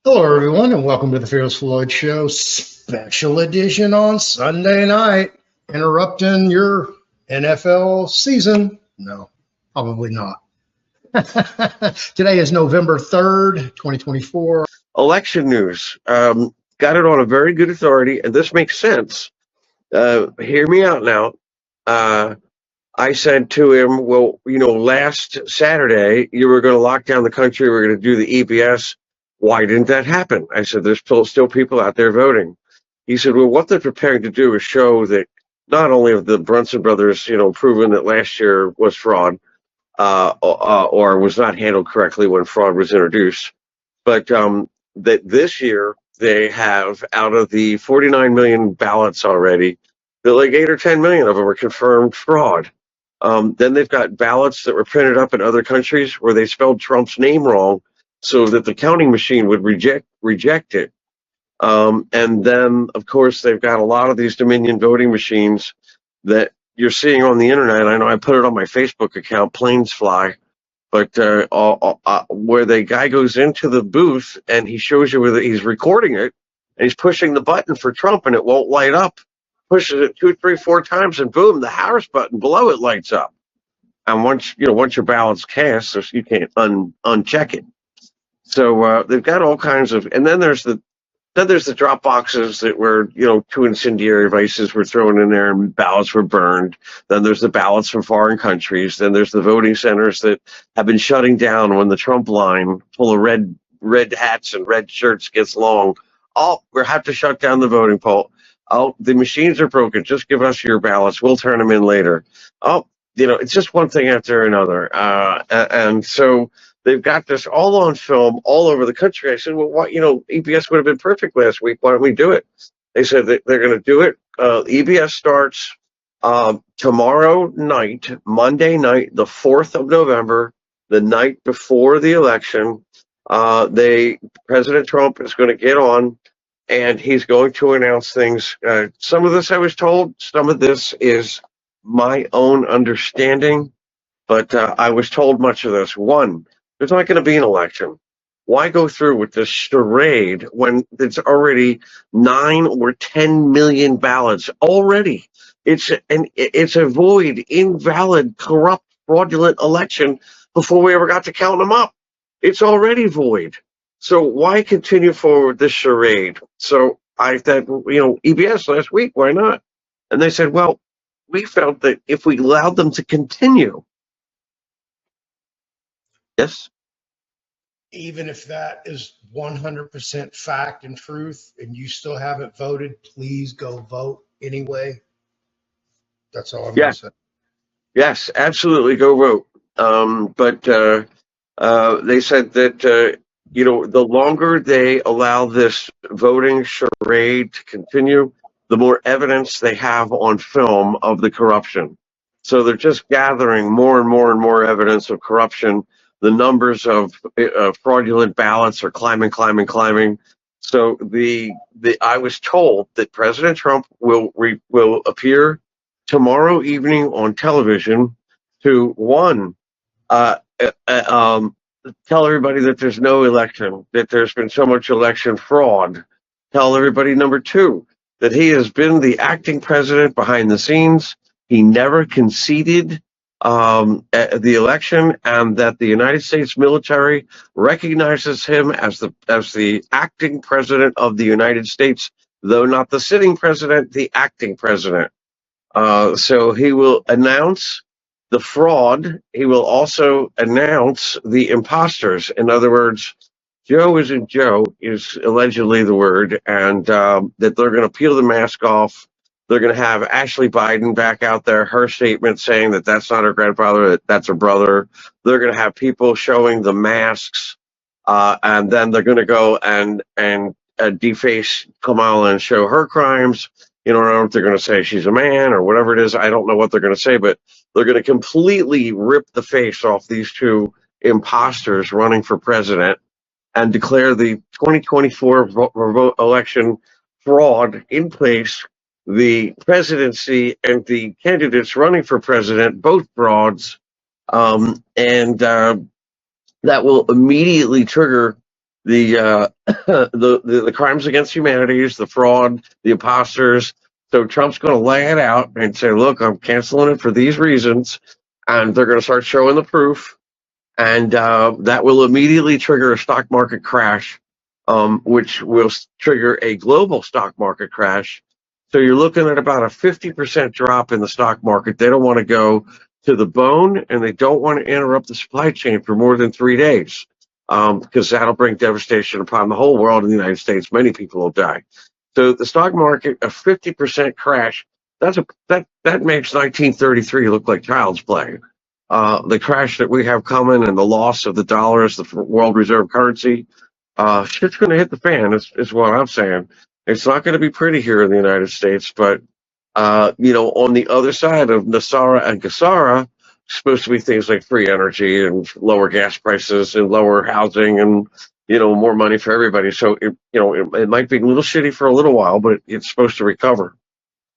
Hello, everyone, and welcome to the Fearless Floyd Show special edition on Sunday night, interrupting your NFL season. No, probably not. Today is November 3rd, 2024. Election news. Got it on a very good authority, and this makes sense. Hear me out now. I said to him, well, last Saturday you were going to lock down the country. We're going to do the EBS. Why didn't that happen? I said, there's still people out there voting. He said, well, what they're preparing to do is show that not only have the Brunson brothers, proven that last year was fraud, or was not handled correctly when fraud was introduced, but that this year they have, out of the 49 million ballots already, that like 8 or 10 million of them are confirmed fraud. Then they've got ballots that were printed up in other countries where they spelled Trump's name wrong so that the counting machine would reject it. And then, of course, they've got a lot of these Dominion voting machines that you're seeing on the internet. I know I put it on my Facebook account, Planes Fly, but where the guy goes into the booth and he shows you where he's recording it, and he's pushing the button for Trump and it won't light up. Pushes it 2, 3, 4 times, and boom, the Harris button below it lights up. And once your ballot's cast, so you can't uncheck it. So they've got all kinds of, and then there's the drop boxes that were, 2 incendiary devices were thrown in there and ballots were burned. Then there's the ballots from foreign countries. Then there's the voting centers that have been shutting down when the Trump line full of red hats and red shirts gets long. Oh, we have to shut down the voting poll. Oh, the machines are broken. Just give us your ballots. We'll turn them in later. Oh, it's just one thing after another. And so they've got this all on film all over the country. I said, well, what, EBS would have been perfect last week. Why don't we do it? They said that they're going to do it. EBS starts tomorrow night, Monday night, the 4th of November, the night before the election. President Trump is going to get on, and he's going to announce things. Some of this I was told, some of this is my own understanding, but I was told much of this. One, there's not going to be an election. Why go through with this charade when it's already 9 or 10 million ballots already? It's a void, invalid, corrupt, fraudulent election before we ever got to count them up. It's already void. So why continue forward this charade? So I said, EBS last week, why not? And they said, well, we felt that if we allowed them to continue. Yes? Even if that is 100% fact and truth, and you still haven't voted, please go vote anyway. That's all I'm going to say. Yes, absolutely, go vote. But they said that the longer they allow this voting charade to continue, the more evidence they have on film of the corruption. So they're just gathering more and more and more evidence of corruption. The numbers of fraudulent ballots are climbing. So I was told that President Trump will appear tomorrow evening on television to, one, tell everybody that there's no election, that there's been so much election fraud. Tell everybody, number 2, that he has been the acting president behind the scenes. He never conceded the election, and that the United States military recognizes him as the acting president of the United States, though not the sitting president, the acting president. So he will announce the fraud. He will also announce the imposters. In other words, Joe isn't Joe is allegedly the word, and that they're going to peel the mask off. They're going to have Ashley Biden back out there, her statement saying that that's not her grandfather, that that's her brother. They're going to have people showing the masks, and then they're going to go and deface Kamala and show her crimes. I don't know if they're going to say she's a man or whatever it is. I don't know what they're going to say, but they're going to completely rip the face off these 2 imposters running for president and declare the 2024 election fraud in place. The presidency and the candidates running for president, both frauds, and that will immediately trigger the crimes against humanity, the fraud, the imposters. So Trump's going to lay it out and say, look, I'm canceling it for these reasons. And they're going to start showing the proof. And that will immediately trigger a stock market crash, which will trigger a global stock market crash. So you're looking at about a 50% drop in the stock market. They don't want to go to the bone, and they don't want to interrupt the supply chain for more than 3 days, because that'll bring devastation upon the whole world. In the United States, many people will die. So the stock market, a 50% crash, that makes 1933 look like child's play. The crash that we have coming and the loss of the dollar as the world reserve currency, shit's going to hit the fan, is what I'm saying. It's not going to be pretty here in the United States, but, on the other side of Nasara and Gassara, supposed to be things like free energy and lower gas prices and lower housing and, more money for everybody. So, it might be a little shitty for a little while, but it's supposed to recover.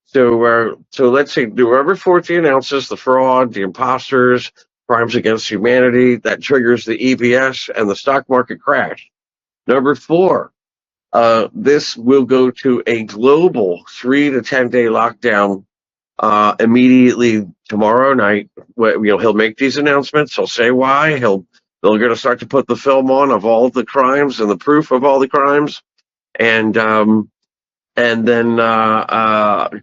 So let's see. November 14 announces the fraud, the imposters, crimes against humanity. That triggers the EBS and the stock market crash. Number 4, this will go to a global 3 to 10 day lockdown immediately tomorrow night. He'll make these announcements. He'll say why. They're going to start to put the film on of all the crimes and the proof of all the crimes, and then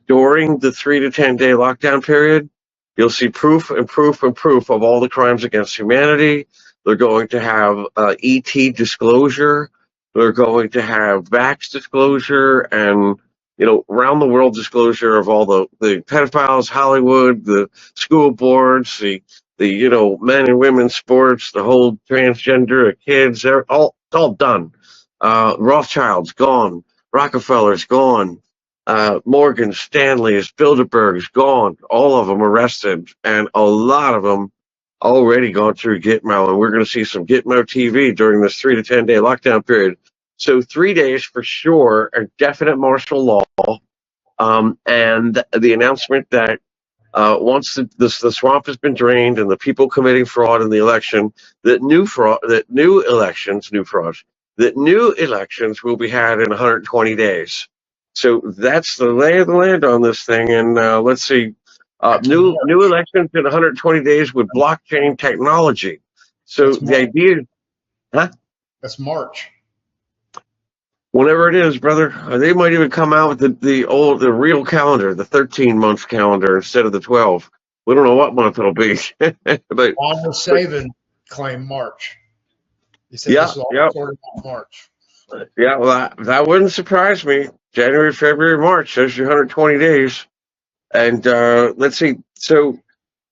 during the 3 to 10 day lockdown period, you'll see proof and proof and proof of all the crimes against humanity. They're going to have ET disclosure. They're going to have vax disclosure and, around the world disclosure of all the pedophiles, Hollywood, the school boards, the men and women's sports, the whole transgender kids. It's all done. Rothschild's gone. Rockefeller's gone. Morgan Stanley's, Bilderberg's gone. All of them arrested, and a lot of them already gone through Gitmo. And we're going to see some Gitmo TV during this 3 to 10 day lockdown period. So 3 days for sure, a definite martial law, and the announcement that once the swamp has been drained and the people committing fraud in the election, that new elections will be had in 120 days. So that's the lay of the land on this thing. And let's see, new elections in 120 days with blockchain technology. So the idea, That's March. Whenever it is, brother, they might even come out with the real calendar, the 13-month calendar instead of the 12. We don't know what month it'll be. But Almost Saving claimed March. He said Yeah, this is all yeah. sorted out March. Yeah, well, that wouldn't surprise me. January, February, March, those are your 120 days. And let's see. So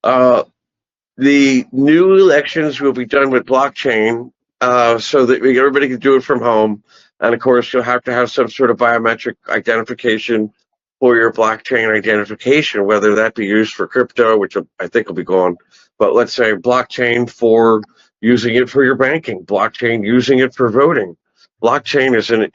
the new elections will be done with blockchain, so that everybody can do it from home. And of course, you'll have to have some sort of biometric identification for your blockchain identification, whether that be used for crypto, which I think will be gone. But let's say blockchain for using it for your banking, blockchain using it for voting. Blockchain is an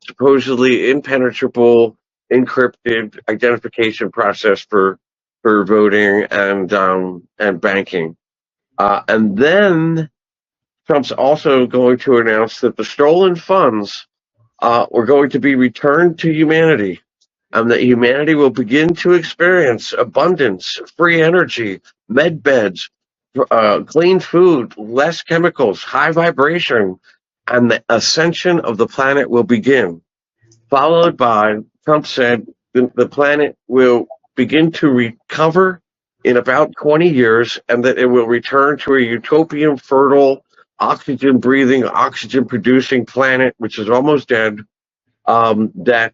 supposedly impenetrable, encrypted identification process for voting and banking. And then Trump's also going to announce that the stolen funds were going to be returned to humanity, and that humanity will begin to experience abundance, free energy, med beds, clean food, less chemicals, high vibration, and the ascension of the planet will begin. Followed by, Trump said, the planet will begin to recover in about 20 years, and that it will return to a utopian, fertile, oxygen breathing, oxygen producing planet, which is almost dead. That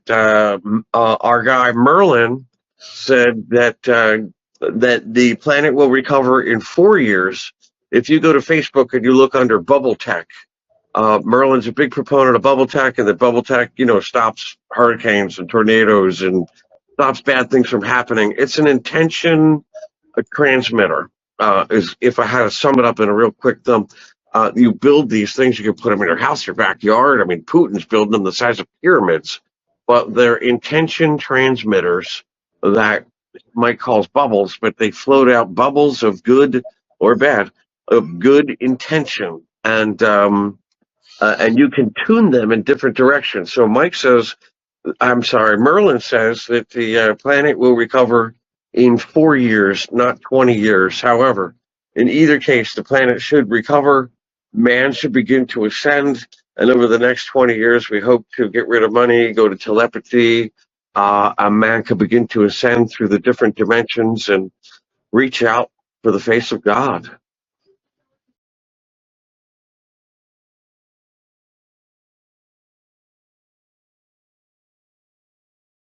our guy Merlin said that the planet will recover in 4 years. If you go to Facebook and you look under bubble tech, Merlin's a big proponent of bubble tech, and that bubble tech, stops hurricanes and tornadoes and stops bad things from happening. It's an intention transmitter. Is if I had to sum it up in a real quick thumb. You build these things, you can put them in your house, your backyard. I mean, Putin's building them the size of pyramids, but they're intention transmitters that might cause bubbles, but they float out bubbles of good or bad, of good intention. And and you can tune them in different directions. So Merlin says that the planet will recover in 4 years, not 20 years. However, in either case, the planet should recover, man should begin to ascend, and over the next 20 years, we hope to get rid of money, go to telepathy. A man could begin to ascend through the different dimensions and reach out for the face of God.